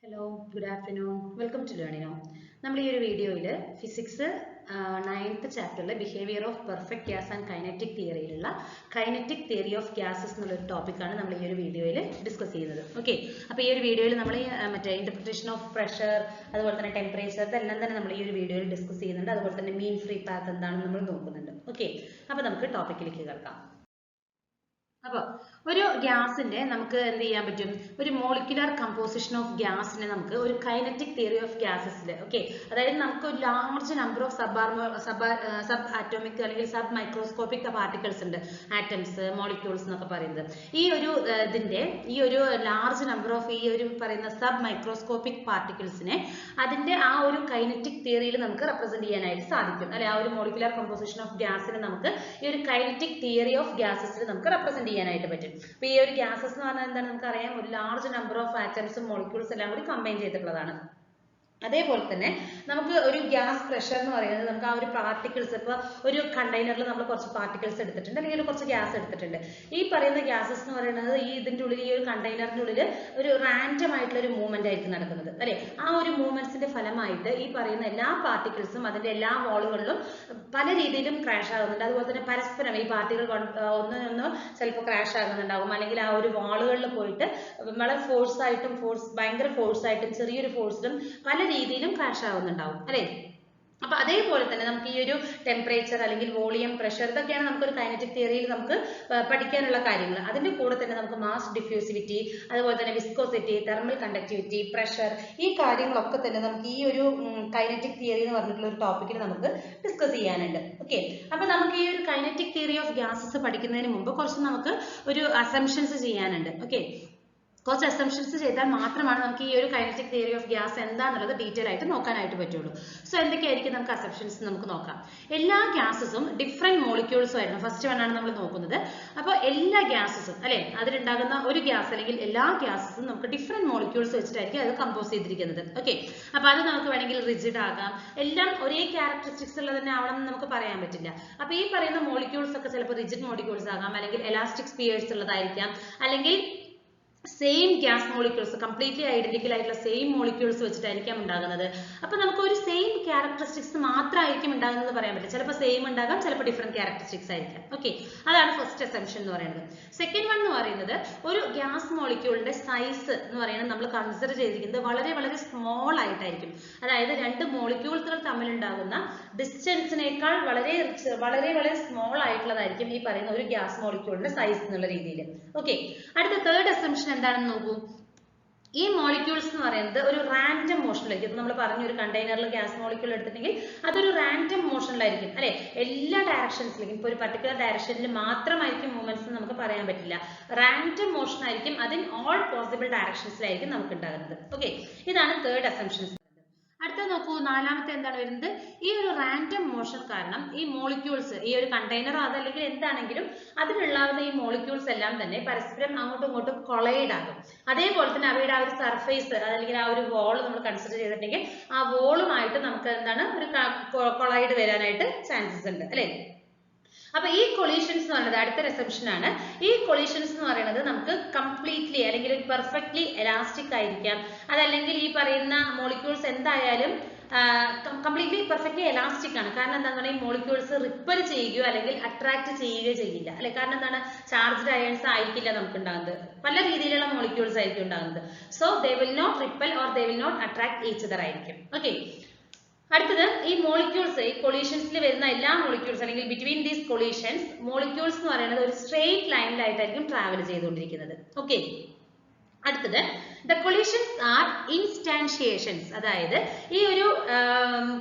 Hello, good afternoon. Welcome to Learning Now. നമ്മൾ ഈ ഒരു വീഡിയോയിൽ ഫിസിക്സ് 9th ചാപ്റ്ററിലെ behaviour of perfect gas and kinetic തിയറിയിലുള്ള കൈനറ്റിക് തിയറി ഓഫ് ഗ്യാസസ് എന്നുള്ളൊരു ടോപ്പിക്കാണ് നമ്മൾ ഈ ഒരു വീഡിയോയിൽ ഡിസ്കസ് ചെയ്യുന്നത്. ഓക്കെ, അപ്പോൾ ഈ ഒരു വീഡിയോയിൽ നമ്മൾ മറ്റേ ഇന്റർപ്രിറ്റേഷൻ ഓഫ് പ്രഷർ, അതുപോലെ തന്നെ ടെമ്പറേച്ചർ, ഇതെല്ലാം തന്നെ നമ്മൾ ഈ ഒരു വീഡിയോയിൽ ഡിസ്കസ് ചെയ്യുന്നുണ്ട്. അതുപോലെ തന്നെ മീൻ ഫ്രീ പാത്ത് എന്താണെന്ന് നമ്മൾ നോക്കുന്നുണ്ട്. ഓക്കെ, അപ്പോൾ നമുക്ക് ടോപ്പിക്കിലേക്ക് കിടക്കാം. അപ്പോൾ ഒരു ഗ്യാസിന്റെ നമുക്ക് എന്ത് ചെയ്യാൻ പറ്റും, ഒരു മോളിക്കുലർ കമ്പോസിഷൻ ഓഫ് ഗ്യാസിനെ നമുക്ക് ഒരു കൈനറ്റിക് തിയറി ഓഫ് ഗ്യാസസിൽ, ഓക്കെ, അതായത് നമുക്ക് ഒരു large number of sub atomic അല്ലെങ്കിൽ സബ് മൈക്രോസ്കോപ്പിക് പാർട്ടിക്കിൾസ് ഉണ്ട്, ആറ്റംസ്, മോളിക്യൂൾസ് എന്നൊക്കെ പറയുന്നത്. ഈ ഒരു ലാർജ് നമ്പർ ഓഫ് ഈ ഒരു പറയുന്ന സബ് മൈക്രോസ്കോപ്പിക് പാർട്ടിക്കിൾസിനെ അതിന്റെ ആ ഒരു കൈനറ്റിക് തിയറിയിൽ നമുക്ക് റെപ്രസെന്റ് ചെയ്യാനായിട്ട് സാധിക്കും, അല്ലെ? ആ ഒരു മോളിക്കുലർ കമ്പോസിഷൻ ഓഫ് ഗ്യാസിനെ നമുക്ക് ഈ ഒരു കൈനറ്റിക് തിയറി ഓഫ് ഗ്യാസസിൽ നമുക്ക് റെപ്രസെന്റ് ചെയ്യാനായിട്ട് പറ്റും. അപ്പൊ ഈ ഒരു ഗ്യാസസ് എന്ന് പറഞ്ഞാൽ എന്താണ് നമുക്കറിയാം, ഒരു ലാർജ് നമ്പർ ഓഫ് ആറ്റംസും മോളിക്യൂൾസ് എല്ലാം കൂടി കമ്പൈൻ ചെയ്തിട്ടുള്ളതാണ്. അതേപോലെ തന്നെ നമുക്ക് ഒരു ഗ്യാസ് പ്രഷർ എന്ന് പറയുന്നത് നമുക്ക് ആ ഒരു പാർട്ടിക്കിൾസ്, ഇപ്പൊ ഒരു കണ്ടെയ്നറിൽ നമ്മൾ കുറച്ച് പാർട്ടിക്കിൾസ് എടുത്തിട്ടുണ്ട് അല്ലെങ്കിൽ കുറച്ച് ഗ്യാസ് എടുത്തിട്ടുണ്ട്. ഈ പറയുന്ന ഗ്യാസസ് എന്ന് പറയുന്നത് ഇതിന്റെ ഉള്ളിൽ, ഈ ഒരു കണ്ടെയ്നറിന്റെ ഉള്ളിൽ ഒരു റാൻഡം ആയിട്ടുള്ള ഒരു മൂവ്മെന്റ് ആയിരിക്കും നടക്കുന്നത്, അല്ലെ? ആ ഒരു മൂവ്മെന്റ്സിന്റെ ഫലമായിട്ട് ഈ പറയുന്ന എല്ലാ പാർട്ടിക്കിൾസും അതിന്റെ എല്ലാ വോളുകളിലും പല രീതിയിലും ക്രാഷ് ആകുന്നുണ്ട്. അതുപോലെ തന്നെ പരസ്പരം ഈ പാർട്ടികൾ ഒന്നൊന്ന് ചിലപ്പോൾ ക്രാഷ് ആകുന്നുണ്ടാകും, അല്ലെങ്കിൽ ആ ഒരു വാളുകളിൽ പോയിട്ട് വളരെ ഭയങ്കര ഫോഴ്സ് ആയിട്ടും ചെറിയൊരു ഫോഴ്സിലും പല രീതിയിലും ക്രാഷ് ആവുന്നുണ്ടാവും, അല്ലെ? അപ്പൊ അതേപോലെ തന്നെ നമുക്ക് ഈ ഒരു ടെമ്പറേച്ചർ അല്ലെങ്കിൽ വോളിയം, പ്രഷർ, ഇതൊക്കെയാണ് നമുക്കൊരു കൈനറ്റിക് തിയറിയിൽ നമുക്ക് പഠിക്കാനുള്ള കാര്യങ്ങൾ. അതിന്റെ കൂടെ തന്നെ നമുക്ക് മാസ് ഡിഫ്യൂസിവിറ്റി, അതുപോലെ തന്നെ വിസ്കോസിറ്റി, തെർമൽ കണ്ടക്ടിവിറ്റി, പ്രഷർ, ഈ കാര്യങ്ങളൊക്കെ തന്നെ നമുക്ക് ഈ ഒരു കൈനറ്റിക് തിയറി എന്ന് പറഞ്ഞിട്ടുള്ള ഒരു ടോപ്പിക്കിൽ നമുക്ക് ഡിസ്കസ് ചെയ്യാനുണ്ട്. ഓക്കെ, അപ്പൊ നമുക്ക് ഈ ഒരു കൈനറ്റിക് തിയറി ഓഫ് ഗ്യാസസ് പഠിക്കുന്നതിന് മുമ്പ് കുറച്ച് നമുക്ക് ഒരു അസംഷൻസ് ചെയ്യാനുണ്ട്. ഓക്കെ, കുറച്ച് അസംഷൻസ് ചെയ്താൽ മാത്രമാണ് നമുക്ക് ഈ ഒരു കൈനറ്റിക് തിയറി ഓഫ് ഗ്യാസ് എന്താണെന്നുള്ളത് ഡീറ്റെയിൽ ആയിട്ട് നോക്കാനായിട്ട് പറ്റുള്ളൂ. സോ എന്തൊക്കെയായിരിക്കും നമുക്ക് അസംഷൻസ് നമുക്ക് നോക്കാം. എല്ലാ ഗ്യാസസും ഡിഫറെന്റ് മോളിക്യൂൾസും ആയിരുന്നു. ഫസ്റ്റ് വൺ ആണ് നമ്മൾ നോക്കുന്നത്. അപ്പോൾ എല്ലാ ഗ്യാസസും, അല്ലെ, അതിലുണ്ടാകുന്ന ഒരു ഗ്യാസ് അല്ലെങ്കിൽ എല്ലാ ഗ്യാസസും നമുക്ക് ഡിഫറെന്റ് മോളിക്യൂൾസ് വെച്ചിട്ടായിരിക്കും അത് കമ്പോസ് ചെയ്തിരിക്കുന്നത്. ഓക്കെ, അപ്പൊ അത് നമുക്ക് വേണമെങ്കിൽ റിജിഡ് ആകാം, എല്ലാം ഒരേ ക്യാരക്ടറിസ്റ്റിക്സ് ഉള്ളത് തന്നെ ആവണമെന്ന് നമുക്ക് പറയാൻ പറ്റില്ല. അപ്പൊ ഈ പറയുന്ന മോളിക്യൂൾസ് ഒക്കെ ചിലപ്പോൾ റിജിഡ് മോളിക്യൂൾസ് ആകാം, അല്ലെങ്കിൽ എലാസ്റ്റിക് സ്പിയേഴ്സ് ഉള്ളതായിരിക്കാം, അല്ലെങ്കിൽ same gas molecules, completely identical ആയിട്ടുള്ള സെയിം മോളിക്യൂൾസ് വെച്ചിട്ടായിരിക്കാം ഉണ്ടാകുന്നത്. അപ്പൊ നമുക്ക് ഒരു സെയിം ക്യാരക്ടറിസ്റ്റിക്സ് മാത്രമായിരിക്കും ഉണ്ടാകുന്നത് പറയാൻ പറ്റില്ല. ചിലപ്പോൾ സെയിം ഉണ്ടാകാം, ചിലപ്പോൾ ഡിഫറെന്റ് ക്യാരക്ടറിസ്റ്റിക്സ് ആയിരിക്കാം. ഓക്കെ, അതാണ് ഫസ്റ്റ് അസംഷൻ എന്ന് പറയുന്നത്. സെക്കൻഡ് വൺ എന്ന് പറയുന്നത്, ഒരു ഗ്യാസ് മോളിക്യൂളിന്റെ സൈസ് എന്ന് പറയുന്നത് നമ്മൾ കൺസിഡർ ചെയ്തിരിക്കുന്നത് വളരെ വളരെ സ്മോൾ ആയിട്ടായിരിക്കും. അതായത് രണ്ട് മോളിക്യൂൾസുകൾ തമ്മിലുണ്ടാകുന്ന ഡിസ്റ്റൻസിനേക്കാൾ വളരെ വളരെ സ്മോൾ ആയിട്ടുള്ളതായിരിക്കും ഈ പറയുന്ന ഒരു ഗ്യാസ് മോളിക്യൂളിന്റെ സൈസ് എന്നുള്ള രീതിയിൽ. ഓക്കെ, അടുത്ത തേർഡ് അസംഷൻ എന്താണെന്ന് നോക്കൂ. ഈ മോളിക്യൂൾസ് എന്ന് പറയുന്നത് ഒരു റാൻഡം മോഷനിലായിരിക്കും. നമ്മൾ പറഞ്ഞു, ഒരു കണ്ടെയ്നറിൽ ഗ്യാസ് മോളിക്യൂൾ എടുത്തിട്ടുണ്ടെങ്കിൽ അതൊരു റാൻഡം മോഷനിലായിരിക്കും, അല്ലെ? എല്ലാ ഡയറക്ഷൻസിലേക്കും, ഇപ്പൊ ഒരു പർട്ടിക്കുലർ ഡയറക്ഷനിൽ മാത്രമായിരിക്കും മൂവ്മെന്റ്സ് നമുക്ക് പറയാൻ പറ്റില്ല. റാൻഡം മോഷൻ ആയിരിക്കും, അതിൻ ഓൾ പോസിബിൾ ഡയറക്ഷൻസിലായിരിക്കും നമുക്ക് ഉണ്ടാകുന്നത്. ഓക്കെ, ഇതാണ് തേർഡ് അസംഷൻ. അടുത്ത നോക്കൂ, നാലാമത്തെ എന്താണ് വരുന്നത്, ഈ ഒരു റാൻഡം മോഷൻ കാരണം ഈ മോളിക്യൂൾസ്, ഈ ഒരു കണ്ടെയ്നറോ അതല്ലെങ്കിൽ എന്താണെങ്കിലും അതിലുള്ളാവുന്ന ഈ മോളിക്യൂൾസ് എല്ലാം തന്നെ പരസ്പരം അങ്ങോട്ടും ഇങ്ങോട്ടും കൊളൈഡ് ആകും. അതേപോലെ തന്നെ അവയുടെ ആ ഒരു സർഫേസ് അല്ലെങ്കിൽ ആ ഒരു വോൾ നമ്മൾ കൺസിഡർ ചെയ്തിട്ടുണ്ടെങ്കിൽ ആ വോളുമായിട്ട് നമുക്ക് എന്താണ് ഒരു കൊളൈഡ് വരാനായിട്ട് ചാൻസസ് ഉണ്ട്, അല്ലെ? അപ്പൊ ഈ കൊളീഷൻസ് എന്ന് പറയുന്നത് അടുത്ത അസംഷൻ ആണ്. ഈ കൊളീഷൻസ് എന്ന് പറയുന്നത് നമുക്ക് കംപ്ലീറ്റ്ലി അല്ലെങ്കിൽ പെർഫെക്റ്റ്ലി എലാസ്റ്റിക് ആയിരിക്കാം, അതല്ലെങ്കിൽ ഈ പറയുന്ന മോളിക്യൂൾസ് എന്തായാലും കംപ്ലീറ്റ്ലി പെർഫെക്റ്റ്ലി എലാസ്റ്റിക് ആണ്. കാരണം എന്താണെന്ന് പറഞ്ഞാൽ ഈ മോളിക്യൂൾസ് റിപ്പൽ ചെയ്യുകയോ അല്ലെങ്കിൽ അട്രാക്ട് ചെയ്യുകയോ ചെയ്യില്ല, അല്ലെ? കാരണം എന്താണ്, ചാർജ്ഡ് അയൺസ് ആയിരിക്കില്ല നമുക്ക് ഉണ്ടാകുന്നത്, പല രീതിയിലുള്ള മോളിക്യൂൾസ് ആയിരിക്കും ഉണ്ടാകുന്നത്. So they will not repel or they will not attract each other ആയിരിക്കും. ഓക്കെ, അടുത്തത് ഈ മോളിക്യൂൾസ്, ഈ കൊളീഷൻസിൽ വരുന്ന എല്ലാ മോളിക്യൂൾസ് അല്ലെങ്കിൽ ബിറ്റ്വീൻ ദീസ് കൊളീഷൻസ് മോളിക്യൂൾസ് എന്ന് പറയുന്നത് ഒരു സ്ട്രെയിറ്റ് ലൈനിലായിട്ടായിരിക്കും ട്രാവൽ ചെയ്തുകൊണ്ടിരിക്കുന്നത്. ഓക്കെ, അടുത്തത് ദ കൊളീഷൻസ് ആർ ഇൻസ്റ്റാൻഷിയേഷൻസ്. അതായത് ഈ ഒരു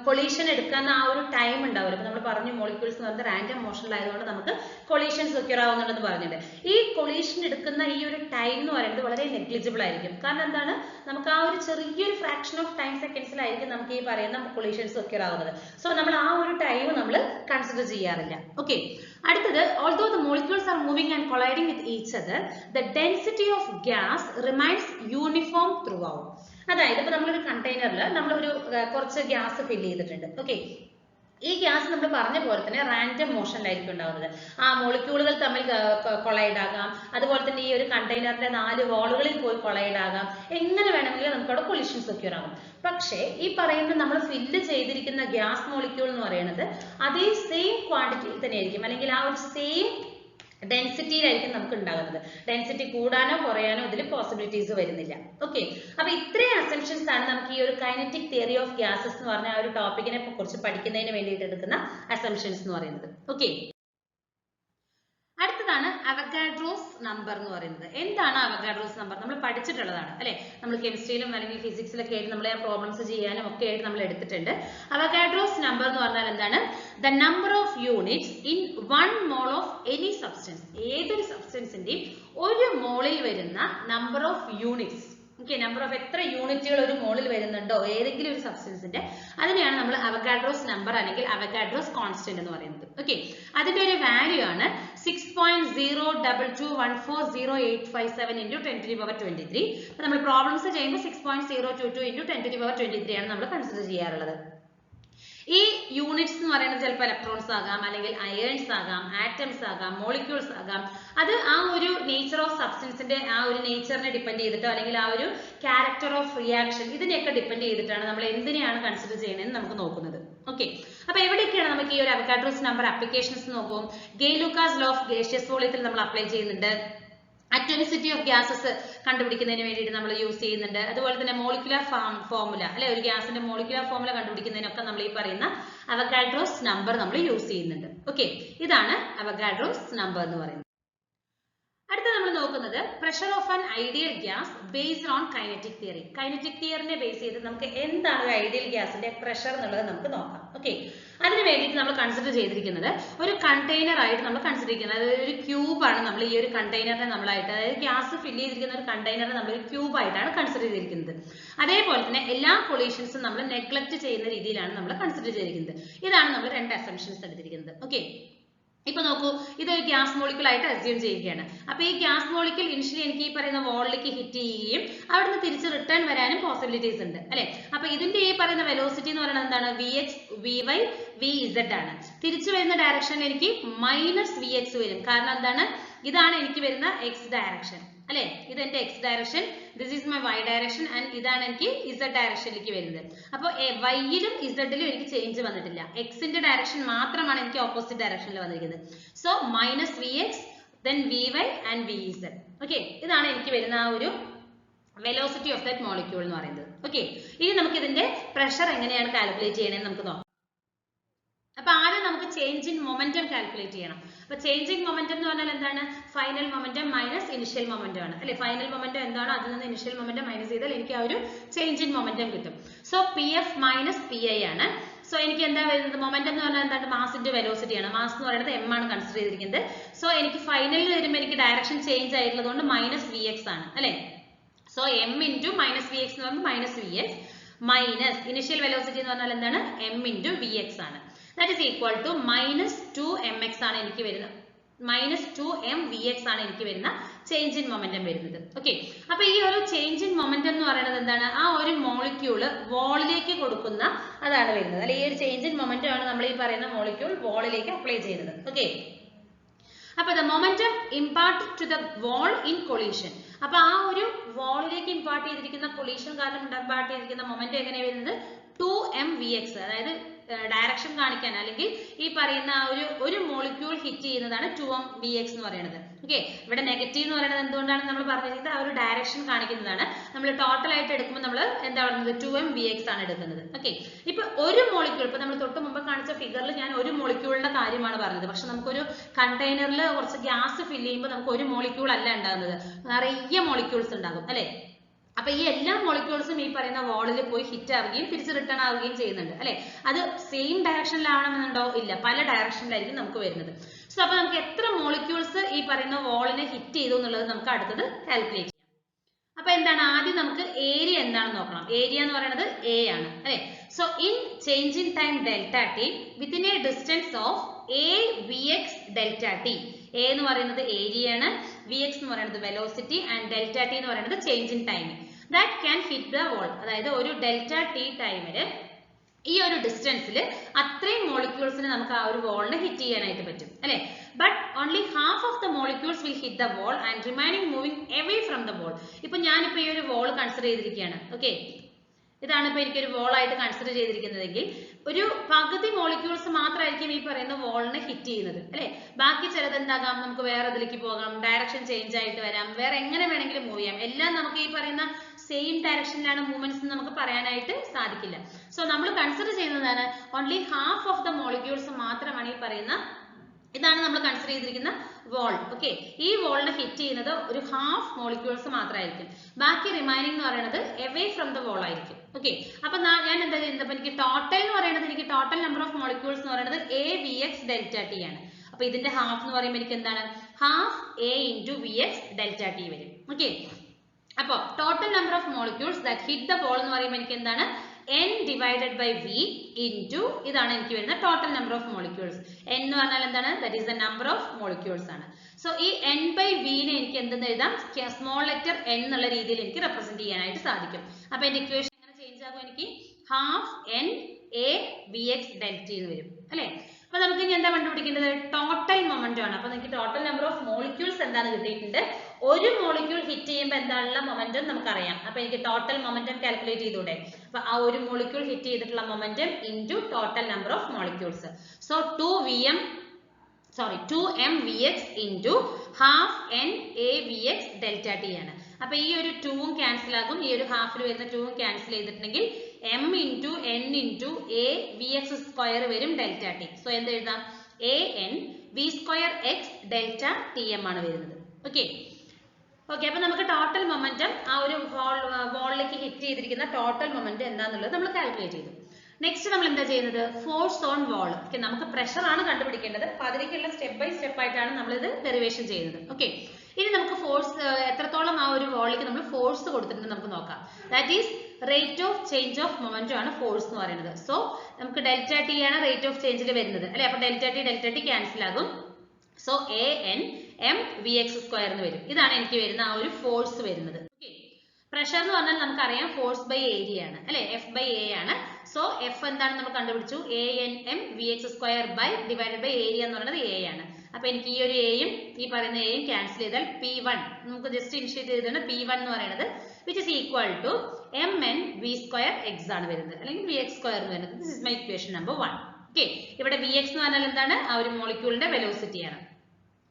കൊളീഷൻ എടുക്കുന്ന ആ ഒരു ടൈം ഉണ്ടാവില്ല. ഇപ്പൊ നമ്മൾ പറഞ്ഞു മോളിക്യൂൾസ് എന്ന് പറയുന്നത് റാൻഡം മോഷനിലായതുകൊണ്ട് നമുക്ക് കൊളീഷൻസ് ഒക്യൂർ ആവുന്നുണ്ടെന്ന് പറഞ്ഞിട്ടുണ്ട്. ഈ കൊളീഷൻ എടുക്കുന്ന ഈ ഒരു ടൈം എന്ന് പറയുന്നത് വളരെ നെഗ്ലിജിബിൾ ആയിരിക്കും. കാരണം എന്താണ്, നമുക്ക് ആ ഒരു ചെറിയൊരു ഫ്രാക്ഷൻ ഓഫ് ടൈം സെക്കൻഡ്സിലായിരിക്കും നമുക്ക് ഈ പറയുന്ന കൊളീഷൻസ് ഒക്യൂർ ആവുന്നത്. സോ നമ്മൾ ആ ഒരു ടൈം നമ്മൾ കൺസിഡർ ചെയ്യാറില്ല. ഓക്കെ, അടുത്തത്, although the molecules are moving and colliding with each other, the density of gas remains uniform throughout. അതായത് ഇപ്പൊ നമ്മളൊരു കണ്ടെയ്നറിൽ നമ്മളൊരു കുറച്ച് ഗ്യാസ് ഫില്ല് ചെയ്തിട്ടുണ്ട്. ഓക്കെ, ഈ ഗ്യാസ് നമ്മൾ പറഞ്ഞ പോലെ തന്നെ റാൻഡം മോഷനിലായിരിക്കും ഉണ്ടാവുന്നത്. ആ മോളിക്യൂളുകൾ തമ്മിൽ കൊളൈഡ് ആകാം, അതുപോലെ തന്നെ ഈ ഒരു കണ്ടെയ്നറിന്റെ 4 വാളുകളിൽ പോയി കൊളൈഡ് ആകാം, എങ്ങനെ വേണമെങ്കിലും നമുക്ക് അവിടെ കൊളിഷൻ സെക്യൂർ ആകും. പക്ഷേ ഈ പറയുന്ന നമ്മൾ ഫില്ല് ചെയ്തിരിക്കുന്ന ഗ്യാസ് മോളിക്യൂൾ എന്ന് പറയുന്നത് അതേ സെയിം ക്വാണ്ടിറ്റിയിൽ തന്നെ ആയിരിക്കും, അല്ലെങ്കിൽ ആ ഒരു സെയിം ഡെൻസിറ്റിയിലായിരിക്കും നമുക്ക് ഉണ്ടാകുന്നത്. ഡെൻസിറ്റി കൂടാനോ കുറയാനോ ഇതിൽ പോസിബിലിറ്റീസ് വരുന്നില്ല. ഓക്കെ, അപ്പൊ ഇത്രയും അസംഷൻസ് ആണ് നമുക്ക് ഈ ഒരു കൈനറ്റിക് തിയറി ഓഫ് ഗ്യാസസ് എന്ന് പറഞ്ഞ ആ ഒരു ടോപ്പിക്കിനെ കുറിച്ച് പഠിക്കുന്നതിന് വേണ്ടിയിട്ട് എടുക്കുന്ന അസംഷൻസ് എന്ന് പറയുന്നത്. ഓക്കെ, അടുത്തതാണ് അവഗാഡ്രോസ് നമ്പർ എന്ന് പറയുന്നത്. എന്താണ് അവഗാഡ്രോസ് നമ്പർ? നമ്മൾ പഠിച്ചിട്ടുള്ളതാണ് അല്ലെ, നമ്മൾ കെമിസ്ട്രിയിലും അല്ലെങ്കിൽ ഫിസിക്സിലൊക്കെ ആയിട്ട് നമ്മൾ പ്രോബ്ലംസ് ചെയ്യാനും ഒക്കെ ആയിട്ട് നമ്മൾ എടുത്തിട്ടുണ്ട്. അവഗാഡ്രോസ് നമ്പർ എന്ന് പറഞ്ഞാൽ എന്താണ്? The number of units in 1 mole of any substance. ഏതൊരു സബ്സ്റ്റൻസിന്റെയും ഒരു മോളിൽ വരുന്ന number of units. Okay, number of എത്ര യൂണിറ്റുകൾ ഒരു മോളിൽ വരുന്നുണ്ടോ ഏതെങ്കിലും ഒരു സബ്സ്റ്റൻസിന്റെ, അതിനെയാണ് നമ്മൾ അവഗാഡ്രോസ് നമ്പർ അല്ലെങ്കിൽ അവഗാഡ്രോസ് കോൺസ്റ്റന്റ് എന്ന് പറയുന്നത്. ഓക്കെ, അതിന്റെ ഒരു വാല്യൂ ആണ് 6.022140857 into 10⁻23. അപ്പൊ നമ്മൾ പ്രോബ്ലംസ് ചെയ്യുമ്പോൾ 6.022 into 10⁻23 ആണ് നമ്മൾ കൺസിഡർ ചെയ്യാറുള്ളത്. ഈ യൂണിറ്റ്സ് എന്ന് പറയുന്നത് ചിലപ്പോൾ ഇലക്ട്രോൺസ് ആകാം, അല്ലെങ്കിൽ അയേൺസ് ആകാം, ആറ്റംസ് ആകാം, മോളിക്യൂൾസ് ആകാം. അത് ആ ഒരു നേച്ചർ ഓഫ് സബ്സ്റ്റൻസിന്റെ ആ ഒരു നേച്ചറിനെ ഡിപ്പെൻഡ് ചെയ്തിട്ടോ അല്ലെങ്കിൽ ആ ഒരു ക്യാരക്ടർ ഓഫ് റിയാക്ഷൻ ഇതിനെയൊക്കെ ഡിപ്പെൻഡ് ചെയ്തിട്ടാണ് നമ്മൾ എന്തിനെയാണ് കൺസിഡർ ചെയ്യുന്നതെന്ന് നമുക്ക് നോക്കുന്നത്. ഓക്കെ, അപ്പൊ എവിടെയൊക്കെയാണ് നമുക്ക് ഈ ഒരു അവഗാഡ്രോസ് നമ്പർ അപ്ലിക്കേഷൻസ് നോക്കും? ഗെയ്-ലൂക്കാസ് ലോ ഓഫ് ഗേഷ്യസ് വോളിയത്തിൽ നമ്മൾ അപ്ലൈ ചെയ്യുന്നുണ്ട്. അറ്റോമിസിറ്റി ഓഫ് ഗ്യാസസ് കണ്ടുപിടിക്കുന്നതിന് വേണ്ടിയിട്ട് നമ്മൾ യൂസ് ചെയ്യുന്നുണ്ട്. അതുപോലെ തന്നെ മോളിക്കുലർ ഫോർമുല അല്ലെ, ഒരു ഗ്യാസിന്റെ മോളിക്കുലർ ഫോർമുല കണ്ടുപിടിക്കുന്നതിനൊക്കെ നമ്മൾ ഈ പറയുന്ന അവഗാഡ്രോസ് നമ്പർ നമ്മൾ യൂസ് ചെയ്യുന്നുണ്ട്. ഓക്കെ, ഇതാണ് അവഗാഡ്രോസ് നമ്പർ എന്ന് പറയുന്നത്. അടുത്ത നമ്മൾ നോക്കുന്നത് pressure of an ideal gas based on kinetic theory. Kinetic തിയറിനെ ബേസ് ചെയ്ത് നമുക്ക് എന്താണ് ഒരു ഐഡിയൽ ഗ്യാസിന്റെ പ്രഷർ എന്നുള്ളത് നമുക്ക് നോക്കാം. ഓക്കെ, അതിന് വേണ്ടിയിട്ട് നമ്മൾ കൺസിഡർ ചെയ്തിരിക്കുന്നത് ഒരു കണ്ടെയ്നർ ആയിട്ട് നമ്മൾ കൺസിഡർ ചെയ്യുന്നത്, അതായത് ഒരു ക്യൂബ് ആണ്. നമ്മൾ ഈ ഒരു കണ്ടെയ്നറിനെ നമ്മളായിട്ട്, അതായത് ഗ്യാസ് ഫില്ല് ചെയ്തിരിക്കുന്ന ഒരു കണ്ടെയ്നറിനെ നമ്മൾ ഒരു ക്യൂബ് ആയിട്ടാണ് കൺസിഡർ ചെയ്തിരിക്കുന്നത്. അതേപോലെ തന്നെ എല്ലാ പൊല്യൂഷൻസും നമ്മൾ നെഗ്ലക്ട് ചെയ്യുന്ന രീതിയിലാണ് നമ്മൾ കൺസിഡർ ചെയ്തിരിക്കുന്നത്. ഇതാണ് നമ്മൾ 2 അസംഷൻസ് എടുത്തിരിക്കുന്നത്. ഓക്കെ, ഇപ്പൊ നോക്കൂ, ഇതൊരു ഗ്യാസ് മോളിക്യൂൾ ആയിട്ട് അസ്യൂം ചെയ്യുകയാണ്. അപ്പൊ ഈ ഗ്യാസ് മോളിക്യൂൾ ഇനിഷ്യലി എനിക്ക് ഈ പറയുന്ന വാളിലേക്ക് ഹിറ്റ് ചെയ്യുകയും അവിടുന്ന് തിരിച്ച് റിട്ടേൺ വരാനും പോസിബിലിറ്റീസ് ഉണ്ട് അല്ലെ. അപ്പൊ ഇതിന്റെ ഈ പറയുന്ന വെലോസിറ്റി എന്ന് പറയുന്നത് എന്താണ്? Vx, Vy, Vz ആണ്. തിരിച്ചു വരുന്ന ഡയറക്ഷനിൽ എനിക്ക് -Vx വരും. കാരണം എന്താണ്? ഇതാണ് എനിക്ക് വരുന്ന x ഡയറക്ഷൻ അല്ലെ, ഇത് എന്റെ x direction, this is my y direction, and ഇതാണ് എനിക്ക് z ഡയറക്ഷനിലേക്ക് വരുന്നത്. അപ്പോൾ y യിലും z ലും എനിക്ക് ചേഞ്ച് വന്നിട്ടില്ല, x ന്റെ ഡയറക്ഷൻ മാത്രമാണ് എനിക്ക് ഓപ്പോസിറ്റ് ഡയറക്ഷനിൽ വന്നിരിക്കുന്നത്. So -Vx, then Vy and Vz. Okay, ഇതാണ് എനിക്ക് വരുന്ന ആ ഒരു വെലോസിറ്റി ഓഫ് ദാറ്റ് മോളിക്യൂൾ എന്ന് പറയുന്നത്. ഓക്കെ, ഇനി നമുക്ക് ഇതിന്റെ പ്രഷർ എങ്ങനെയാണ് കാൽക്കുലേറ്റ് ചെയ്യണമെന്ന് നമുക്ക് നോക്കാം. അപ്പൊ ആദ്യം നമുക്ക് ചേഞ്ച് ഇൻ മൊമെന്റം കാൽക്കുലേറ്റ് ചെയ്യണം. അപ്പൊ ചേഞ്ച് ഇൻ മൊമെന്റം എന്ന് പറഞ്ഞാൽ എന്താണ്? Final momentum minus initial momentum ആണ് അല്ലെ. ഫൈനൽ മൊമെന്റം എന്താണോ അതിൽ നിന്ന് ഇനിഷ്യൽ മൊമെന്റം മൈനസ് ചെയ്താൽ എനിക്ക് ആ ഒരു ചേഞ്ച് ഇൻ മൊമെന്റം കിട്ടും. സോ PF മൈനസ് PI ആണ്. സോ എനിക്ക് എന്താ വരുന്നത്? മൊമെന്റം എന്ന് പറഞ്ഞാൽ എന്താണ്? മാസിന്റെ വെലോസിറ്റി ആണ്. മാസ് എന്ന് പറയുന്നത് m ആണ് കൺസിഡർ ചെയ്തിരിക്കുന്നത്. സോ എനിക്ക് ഫൈനലിൽ വരുമ്പോൾ എനിക്ക് ഡയറക്ഷൻ ചേഞ്ച് ആയിട്ടുള്ളത് -Vx ആണ് അല്ലെ. സോ m into -Vx എന്ന് പറയുമ്പോൾ -Vx മൈനസ് ഇനിഷ്യൽ വെലോസിറ്റി എന്ന് പറഞ്ഞാൽ എന്താണ്? m into Vx ആണ്. That is equal to -2mx ആണ് എനിക്ക് വരുന്നത്, -2mvx ആണ് എനിക്ക് വരുന്ന ചേഞ്ച് ഇൻ മൊമെന്റം വരുന്നത്. ഓക്കെ, അപ്പൊ ഈ ഒരു ചേഞ്ച് ഇൻ മൊമെന്റം എന്ന് പറയുന്നത് എന്താണ്? ആ ഒരു മോളിക്യൂള് വാളിലേക്ക് കൊടുക്കുന്ന അതാണ് വരുന്നത് അല്ലെ. ഈ ഒരു ചേഞ്ച് ഇൻ മൊമെന്റം ആണ് നമ്മൾ ഈ പറയുന്ന മോളിക്യൂൾ വാളിലേക്ക് അപ്ലൈ ചെയ്യുന്നത്. ഓക്കെ, അപ്പൊ the momentum imparted to the wall in collision. അപ്പൊ ആ ഒരു വാളിലേക്ക് ഇമ്പാർട്ട് ചെയ്തിരിക്കുന്ന കൊളീഷൻ കാരണം ഇമ്പാർട്ട് ചെയ്തിരിക്കുന്ന മൊമെന്റം എങ്ങനെയാണ് വരുന്നത്? 2mvx, അതായത് ഡയറക്ഷൻ കാണിക്കാൻ അല്ലെങ്കിൽ ഈ പറയുന്ന ഒരു മോളിക്യൂൾ ഹിറ്റ് ചെയ്യുന്നതാണ് 2mvx എന്ന് പറയുന്നത്. ഓക്കെ, ഇവിടെ നെഗറ്റീവ് എന്ന് പറയുന്നത് എന്തുകൊണ്ടാണ് നമ്മൾ പറഞ്ഞിരിക്കുന്നത്? ആ ഒരു ഡയറക്ഷൻ കാണിക്കുന്നതാണ്. നമ്മൾ ടോട്ടൽ ആയിട്ട് എടുക്കുമ്പോൾ നമ്മൾ എന്താ പറയുന്നത്? 2mvx ആണ് എടുക്കുന്നത്. ഓക്കെ, ഇപ്പൊ ഒരു മോളിക്യൂൾ, ഇപ്പൊ നമ്മൾ തൊട്ട് മുമ്പ് കാണിച്ച ഫിഗറിൽ ഞാൻ ഒരു മോളിക്യൂളിന്റെ കാര്യമാണ് പറഞ്ഞത്. പക്ഷെ നമുക്കൊരു കണ്ടെയ്നറിൽ കുറച്ച് ഗ്യാസ് ഫില്ല് ചെയ്യുമ്പോൾ നമുക്ക് ഒരു മോളിക്യൂൾ അല്ല ഉണ്ടാകുന്നത്, നിറയെ മോളിക്യൂൾസ് ഉണ്ടാകും അല്ലെ. അപ്പൊ ഈ എല്ലാ മോളിക്യൂൾസും ഈ പറയുന്ന വാളിൽ പോയി ഹിറ്റ് ആവുകയും തിരിച്ച് റിട്ടേൺ ആവുകയും ചെയ്യുന്നുണ്ട് അല്ലെ. അത് സെയിം ഡയറക്ഷനിലാവണമെന്നുണ്ടോ? ഇല്ല, പല ഡയറക്ഷനിലായിരിക്കും നമുക്ക് വരുന്നത്. സോ അപ്പൊ നമുക്ക് എത്ര മോളിക്യൂൾസ് ഈ പറയുന്ന വാളിനെ ഹിറ്റ് ചെയ്തു എന്നുള്ളത് നമുക്ക് അടുത്തത് കാൽക്കുലേറ്റ് ചെയ്യാം. അപ്പൊ എന്താണ്? ആദ്യം നമുക്ക് ഏരിയ എന്താണെന്ന് നോക്കണം. ഏരിയ എന്ന് പറയുന്നത് A ആണ് അല്ലെ. So in change in time ΔT within A distance of AVx ΔT. A എന്ന് പറയുന്നത് ഏരിയ ആണ്, Vx എന്ന് പറയുന്നത് വെലോസിറ്റി, ആൻഡ് ΔT എന്ന് പറയുന്നത് change in time. That can hit the wall. അതായത് ഒരു ΔT ടൈമില് ഈ ഒരു ഡിസ്റ്റൻസിൽ അത്രയും മോളിക്യൂൾസിന് നമുക്ക് ആ ഒരു വോളിനെ ഹിറ്റ് ചെയ്യാനായിട്ട് പറ്റും അല്ലേ. But only half of the molecules will hit the wall and remaining moving away from the wall. ഇപ്പൊ ഞാനിപ്പോ ഈ ഒരു വോൾ കൺസിഡർ ചെയ്തിരിക്കുകയാണ്. ഓക്കെ, ഇതാണ് ഇപ്പൊ എനിക്കൊരു വോൾ ആയിട്ട് കൺസിഡർ ചെയ്തിരിക്കുന്നതെങ്കിൽ ഒരു പകുതി മോളിക്യൂൾസ് മാത്രമായിരിക്കും ഈ പറയുന്ന വോളിനെ ഹിറ്റ് ചെയ്യുന്നത് അല്ലെ. ബാക്കി ചിലത് എന്താകാം, നമുക്ക് വേറെ ഇതിലേക്ക് പോകാം, ഡയറക്ഷൻ ചേഞ്ച് ആയിട്ട് വരാം, വേറെ എങ്ങനെ വേണമെങ്കിലും മൂവ് ചെയ്യാം. എല്ലാം നമുക്ക് ഈ പറയുന്ന സെയിം ഡയറക്ഷനിലാണ് മൂവ്മെന്റ്സ് നമുക്ക് പറയാനായിട്ട് സാധിക്കില്ല. സോ നമ്മൾ കൺസിഡർ ചെയ്യുന്നതാണ് only half of the molecules മാത്രമാണ് ഈ പറയുന്ന, ഇതാണ് നമ്മൾ കൺസിഡർ ചെയ്തിരിക്കുന്ന വോൾ. ഓക്കെ, ഈ വോളിനെ ഹിറ്റ് ചെയ്യുന്നത് ഒരു ഹാഫ് മോളിക്യൂൾസ് മാത്രമായിരിക്കും. ബാക്കി റിമൈനിങ് എന്ന് പറയുന്നത് എവേ ഫ്രം ദ വോൾ ആയിരിക്കും. ഓക്കെ, അപ്പൊ ഞാൻ എന്താ ചെയ്യുന്നത്, എനിക്ക് ടോട്ടൽ എന്ന് പറയുന്നത്, എനിക്ക് ടോട്ടൽ നമ്പർ ഓഫ് മോളിക്യൂൾസ് എന്ന് പറയുന്നത് AVX ഡെൽറ്റ ടി ആണ്. അപ്പൊ ഇതിന്റെ ഹാഫ് എന്ന് പറയുമ്പോൾ എനിക്ക് എന്താണ്, half A into VX delta T വരും. ഓക്കെ, അപ്പൊ total number of molecules that hit the wall എന്ന് പറയുമ്പോൾ എനിക്ക് എന്താണ്, N divided by V into, ഇതാണ് എനിക്ക് വരുന്ന total number of molecules. N എന്ന് പറഞ്ഞാൽ എന്താണ്, that is the number of molecules ആണ്. സോ ഈ N ബൈ V നെ എനിക്ക് എന്തെന്ന് എഴുതാം, സ്മോൾ ലെറ്റർ N എന്നുള്ള രീതിയിൽ എനിക്ക് റെപ്രസെന്റ് ചെയ്യാനായിട്ട് സാധിക്കും. അപ്പൊ എന്റെ ഇക്വേഷൻ എങ്ങനെ ചേഞ്ച് ആകും, എനിക്ക് half N A VX delta എന്ന് വരും അല്ലെ. അപ്പൊ നമുക്ക് ഇനി എന്താ കണ്ടുപിടിക്കേണ്ടത്, ടോട്ടൽ മൊമെന്റം ആണ്. അപ്പൊ നമുക്ക് ടോട്ടൽ നമ്പർ ഓഫ് മോളിക്യൂൾസ് എന്താണെന്ന് കിട്ടിയിട്ടുണ്ട്. ഒരു മോളിക്യൂൾ ഹിറ്റ് ചെയ്യുമ്പോൾ എന്താണുള്ള മൊമെന്റം നമുക്കറിയാം. അപ്പൊ എനിക്ക് ടോട്ടൽ മൊമെന്റം കാൽക്കുലേറ്റ് ചെയ്തൂടെ. അപ്പൊ ആ ഒരു മോളിക്യൂൾ ഹിറ്റ് ചെയ്തിട്ടുള്ള momentum into total number of molecules. So 2mVx into half N AVX delta T ആണ്. അപ്പൊ ഈ ഒരു 2ഉം ക്യാൻസൽ ആകും, ഈ ഒരു ഹാഫിൽ വരുന്ന 2ഉം ക്യാൻസൽ ചെയ്തിട്ടുണ്ടെങ്കിൽ M into N into AVX square വരും ഡെൽറ്റ ടി. സോ എന്ത് എഴുതാം, AN V square X delta TM ആണ് വരുന്നത്. ഓക്കെ, അപ്പൊ നമുക്ക് ടോട്ടൽ മൊമെന്റം, ആ ഒരു വോളിലേക്ക് ഹിറ്റ് ചെയ്തിരിക്കുന്ന ടോട്ടൽ മൊമെന്റം എന്താന്നുള്ളത് നമ്മൾ കാൽക്കുലേറ്റ് ചെയ്തു. നെക്സ്റ്റ് നമ്മൾ എന്താ ചെയ്യുന്നത്, ഫോഴ്സ് ഓൺ വാൾ. ഓക്കെ, നമുക്ക് പ്രഷർ ആണ് കണ്ടുപിടിക്കേണ്ടത്. അപ്പൊ അതിലേക്കുള്ള സ്റ്റെപ്പ് ബൈ സ്റ്റെപ്പ് ആയിട്ടാണ് നമ്മൾ ഇത് ഡെറിവേഷൻ ചെയ്യുന്നത്. ഓക്കെ, ഇനി നമുക്ക് ഫോഴ്സ് എത്രത്തോളം ആ ഒരു വാളിലേക്ക് നമ്മൾ ഫോഴ്സ് കൊടുത്തിട്ടുണ്ട് നമുക്ക് നോക്കാം. That is rate of change of momentum ആണ് ഫോഴ്സ് എന്ന് പറയുന്നത്. സോ നമുക്ക് ഡെൽറ്റ ടി ആണ് റേറ്റ് ഓഫ് ചേഞ്ചിൽ വരുന്നത് അല്ലെ. അപ്പൊ ഡെൽറ്റ ടി ക്യാൻസൽ ആകും. So AN M VX square എന്ന് വരും. ഇതാണ് എനിക്ക് വരുന്ന ആ ഒരു ഫോഴ്സ് വരുന്നത്. ഓക്കെ, പ്രഷർ എന്ന് പറഞ്ഞാൽ നമുക്കറിയാം ഫോഴ്സ് ബൈ ഏരിയ ആണ് അല്ലെ, F ബൈ A ആണ്. സോ F എന്താണ് നമ്മൾ കണ്ടുപിടിച്ചു, ANM VX square by divided by area എന്ന് പറയുന്നത് A ആണ്. അപ്പൊ എനിക്ക് ഈ ഒരു എയും ഈ പറയുന്ന എയും ക്യാൻസൽ ചെയ്താൽ P1 നമുക്ക് ജസ്റ്റ് ഇനിഷ്യേറ്റ് ചെയ്തിട്ടുണ്ട്. P1 എന്ന് പറയുന്നത് which is equal to MN V square X ആണ് വരുന്നത്, അല്ലെങ്കിൽ VX സ്ക്വയർ എന്ന് വരുന്നത്. This is my equation number 1. Okay, ഇവിടെ VX എന്ന് പറഞ്ഞാൽ എന്താണ്, ആ ഒരു മോളിക്യൂളിന്റെ വെലോസിറ്റി ആണ്.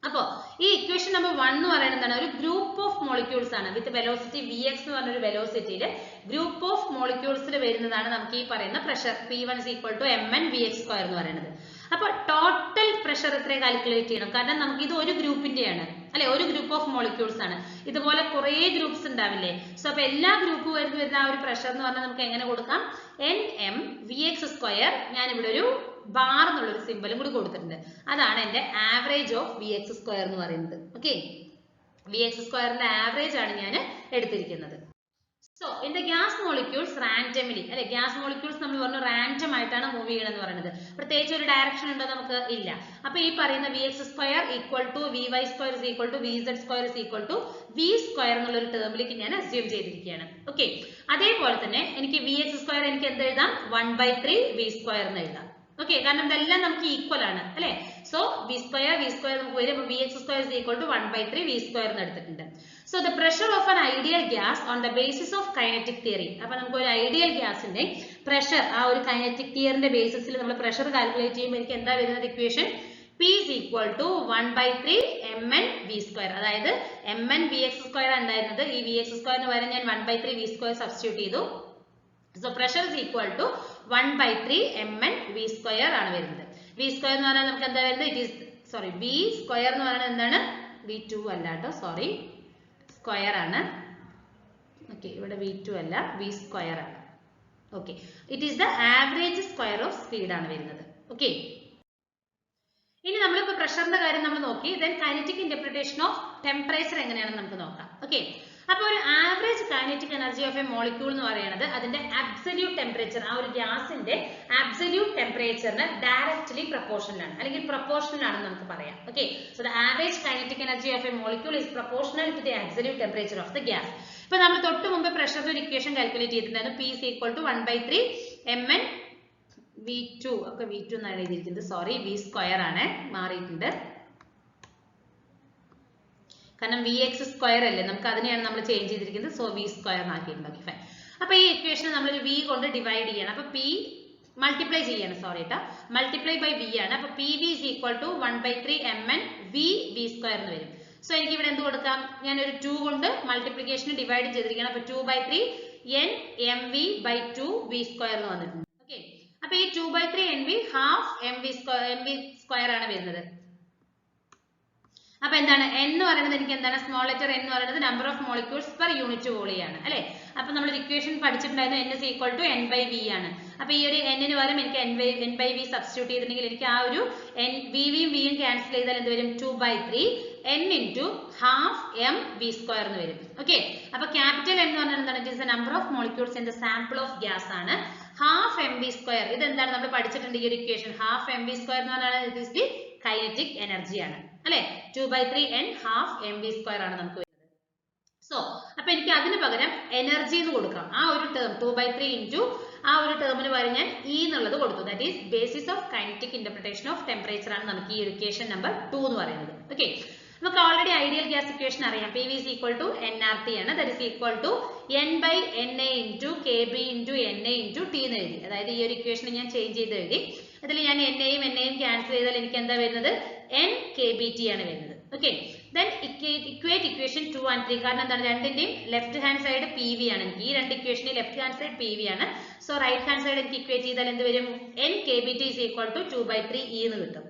അപ്പോ ഈ ഇക്വേഷൻ നമ്പർ 1 എന്ന് പറയുന്നത് എന്താണ്, ഒരു ഗ്രൂപ്പ് ഓഫ് മോളിക്യൂൾസ് ആണ് വിത്ത് വെലോസിറ്റി VX എന്ന് പറഞ്ഞ ഒരു വെലോസിറ്റിയിൽ ഗ്രൂപ്പ് ഓഫ് മോളിക്യൂൾസിൽ വരുന്നതാണ് നമുക്ക് ഈ പറയുന്ന pressure P1 is equal to MN VX square എന്ന് പറയുന്നത്. അപ്പൊ ടോട്ടൽ പ്രഷർ എത്ര കാൽക്കുലേറ്റ് ചെയ്യണം, കാരണം നമുക്ക് ഇത് ഒരു ഗ്രൂപ്പിന്റെയാണ് അല്ലെ, ഒരു ഗ്രൂപ്പ് ഓഫ് മോളിക്യൂൾസ് ആണ്. ഇതുപോലെ കുറെ ഗ്രൂപ്പ്സ് ഉണ്ടാവില്ലേ. സോ അപ്പൊ എല്ലാ ഗ്രൂപ്പ് വരുന്ന ആ ഒരു പ്രഷർ എന്ന് പറഞ്ഞാൽ നമുക്ക് എങ്ങനെ കൊടുക്കാം, NM VX സ്ക്വയർ, ഞാൻ ഇവിടെ ഒരു ബാർ എന്നുള്ളൊരു സിമ്പലും കൂടി കൊടുത്തിട്ടുണ്ട്. അതാണ് എന്റെ ആവറേജ് ഓഫ് VX സ്ക്വയർ എന്ന് പറയുന്നത്. ഓക്കെ, VX സ്ക്വയറിന്റെ ആവറേജ് ആണ് ഞാൻ എടുത്തിരിക്കുന്നത്. So in the gas molecules randomly അല്ലെ, ഗ്യാസ് മോളിക്യൂൾസ് നമ്മൾ പറഞ്ഞു റാൻഡം ആയിട്ടാണ് മൂവ് ചെയ്യണമെന്ന് പറയുന്നത്. പ്രത്യേകിച്ച് ഒരു ഡയറക്ഷൻ ഉണ്ടോ നമുക്ക് ഇല്ല. അപ്പൊ ഈ പറയുന്ന VX square equal to VY square is equal to VZ square is equal to V square എന്നുള്ള ഒരു ടേമിലേക്ക് ഞാൻ അസ്യൂം ചെയ്തിരിക്കുകയാണ്. ഓക്കെ, അതേപോലെ തന്നെ എനിക്ക് VX സ്ക്വയർ എനിക്ക് എന്ത് എഴുതാം, 1/3 V സ്ക്വയർ എന്ന് എഴുതാം. ഓക്കെ, കാരണം ഇതെല്ലാം നമുക്ക് ഈക്വൽ ആണ് അല്ലെ. സോ V സ്ക്വയർ നമുക്ക് വരും. അപ്പൊ VX square is equal to 1/3 V square എന്ന് എടുത്തിട്ടുണ്ട്. So the pressure of an ideal gas on the basis of kinetic theory. അപ്പൊ നമുക്ക് ഒരു ഐഡിയൽ ഗ്യാസിന്റെ പ്രഷർ ആ ഒരു കൈനറ്റിക് തിയറിന്റെ ബേസിസിൽ നമ്മൾ പ്രഷർ കാൽക്കുലേറ്റ് ചെയ്യുമ്പോൾ എനിക്ക് എന്താ വരുന്നത് equation, P is equal to 1/3 MN V square. അതായത് MN VX സ്ക്വയർ ഉണ്ടായിരുന്നത്, ഈ VX സ്ക്വയറിന് പകരം ഞാൻ 1/3 V സ്ക്വയർ സബ്സ്റ്റിറ്റ്യൂട്ട് ചെയ്തു. So pressure is equal to 1/3 MN V square ആണ് വരുന്നത്. V സ്ക്വയർ എന്ന് പറഞ്ഞാൽ നമുക്ക് എന്താ വരുന്നത്, ഇറ്റ് ഈസ് V സ്ക്വയർ എന്ന് പറയുന്നത് എന്താണ്, V2 അല്ല കേട്ടോ, സോറി, സ്ക്വയർ ആണ്. ഓക്കെ, ഇവിടെ V2 അല്ല, V സ്ക്വയർ ആണ്. Okay, it is the average square of speed ആണ് വരുന്നത്. ഓക്കെ, ഇനി നമ്മളിപ്പോ പ്രഷറിന്റെ കാര്യം നമ്മൾ നോക്കി. Then kinetic interpretation of temperature എങ്ങനെയാണെന്ന് നമുക്ക് നോക്കാം. ഓക്കെ, അപ്പൊ ഒരു average kinetic energy of a molecule എന്ന് പറയുന്നത് അതിന്റെ അബ്സല്യൂട്ട് ടെമ്പറേച്ചർ, ആ ഒരു ഗ്യാസിന്റെ അബ്സല്യൂട്ട് ടെമ്പറേച്ചറിന് ഡയറക്ട്ലി പ്രൊപ്പോർഷണൽ ആണ്, അല്ലെങ്കിൽ പ്രൊപ്പോർഷണൽ ആണെന്ന് നമുക്ക് പറയാം. Okay, so the average kinetic energy of a molecule is proportional to the absolute temperature of the gas. ഇപ്പൊ നമ്മൾ തൊട്ട് മുമ്പ് പ്രഷറിന്റെ ഒരു ഇക്വേഷൻ കാൽക്കുലേറ്റ് ചെയ്തിട്ടുണ്ടായിരുന്നു. P is equal to 1/3 MN V2 ഒക്കെ V2 എന്നാണ് എഴുതിയിരിക്കുന്നത്. സോറി, V സ്ക്വയർ ആണ്, മാറിയിട്ടുണ്ട്. കാരണം Vx സ്ക്വയർ അല്ലേ, നമുക്ക് അതിനെയാണ് നമ്മൾ ചേഞ്ച് ചെയ്തിരിക്കുന്നത്. സോ V സ്ക്വയർ ആക്കിയിട്ടുണ്ട്. Okay fine. അപ്പൊ ഈ ഇക്വേഷൻ നമ്മൾ V കൊണ്ട് ഡിവൈഡ് ചെയ്യണം. അപ്പൊ P മൾട്ടിപ്ലൈ ചെയ്യണം, സോറി കേട്ടോ, മൾട്ടിപ്ലൈ ബൈ V ആണ്. അപ്പൊ PV is equal to 1/3 mn V square എന്ന് വരും. സോ എനിക്ക് ഇവിടെ എന്ത് കൊടുക്കാം, ഞാൻ ഒരു 2 കൊണ്ട് മൾട്ടിപ്ലിക്കേഷൻ ഡിവൈഡ് ചെയ്തിരിക്കണം. അപ്പൊ 2/3 n mv by 2 V square എന്ന് വന്നിട്ടുണ്ട്. ഓക്കെ, അപ്പൊ ഈ 2/3 nv ഹാഫ് mv സ്ക്വയർ ആണ് വരുന്നത്. അപ്പൊ എന്താണ് n എന്ന് പറയുന്നത്, എനിക്ക് എന്താണ് സ്മോൾ ലെറ്റർ n എന്ന് പറയുന്നത് number of molecules per unit volume ആണ് അല്ലെ. അപ്പൊ നമ്മൾ equation പഠിച്ചിട്ടുണ്ടായിരുന്നു n is equal to n by v ആണ്. അപ്പൊ ഈ ഒരു n ന് പകരം എനിക്ക് n by v സബ്സ്റ്റിറ്റ്യൂട്ട് ചെയ്തിട്ടുണ്ടെങ്കിൽ എനിക്ക് ആ ഒരു v യും ക്യാൻസൽ ചെയ്താൽ എന്ത് വരും, 2/3 n into half m v square എന്ന് വരും. ഓക്കെ, അപ്പൊ ക്യാപിറ്റൽ n എന്ന് പറഞ്ഞാൽ എന്താണ്, it is the number of molecules in the sample of gas ആണ്. ഹാഫ് mv സ്ക്വയർ, ഇത് എന്താണ് നമ്മൾ പഠിച്ചിട്ടുണ്ട് ഈ ഒരു ഇക്വേഷൻ. ഹാഫ് mv സ്ക്വയർ എന്ന് പറഞ്ഞാൽ it is the kinetic energy ആണ് അല്ലെ. 2/3 n half mv സ്ക്വയർ ആണ് നമുക്ക് വരുന്നത്. സോ അപ്പൊ എനിക്ക് അതിന് പകരം എനർജി എന്ന് കൊടുക്കാം. ആ ഒരു ടേം 2/3 ഇൻറ്റു ആ ഒരു ടേമിന് പകരം ഞാൻ E എന്നുള്ളത് കൊടുത്തു. That is basis of kinetic interpretation of temperature ആണ് നമുക്ക് ഈ ഇക്വേഷൻ നമ്പർ 2 എന്ന് പറയുന്നത്. ഓക്കെ, നമുക്ക് ഓൾറെഡി ഐഡിയൽ ഗ്യാസ് ഇക്വേഷൻ അറിയാം. PV is equal to nRT ആണ്. That is equal to n by na into kb into na into t എന്ന് എഴുതി. അതായത് ഈ ഒരു ഇക്വേഷൻ ഞാൻ ചേഞ്ച് ചെയ്ത് എഴുതി. അതിൽ ഞാൻ n-യും n-യും ക്യാൻസൽ ചെയ്താൽ എനിക്ക് എന്താ വരുന്നത്, n kbt ആണ് വരുന്നത്. Okay, then equate equation 2 and 3. കാരണം എന്താണ്, രണ്ടിന്റെയും ലെഫ്റ്റ് ഹാൻഡ് സൈഡ് PV ആണ്. എനിക്ക് ഈ രണ്ട് ഇക്വേഷനിൽ ലെഫ്റ്റ് ഹാൻഡ് സൈഡ് PV ആണ്. സോ റൈറ്റ് ഹാൻഡ് സൈഡ് എനിക്ക് ഇക്വേറ്റ് ചെയ്താൽ എന്ത് വരും, n kbt is equal to 2/3 E എന്ന് കിട്ടും.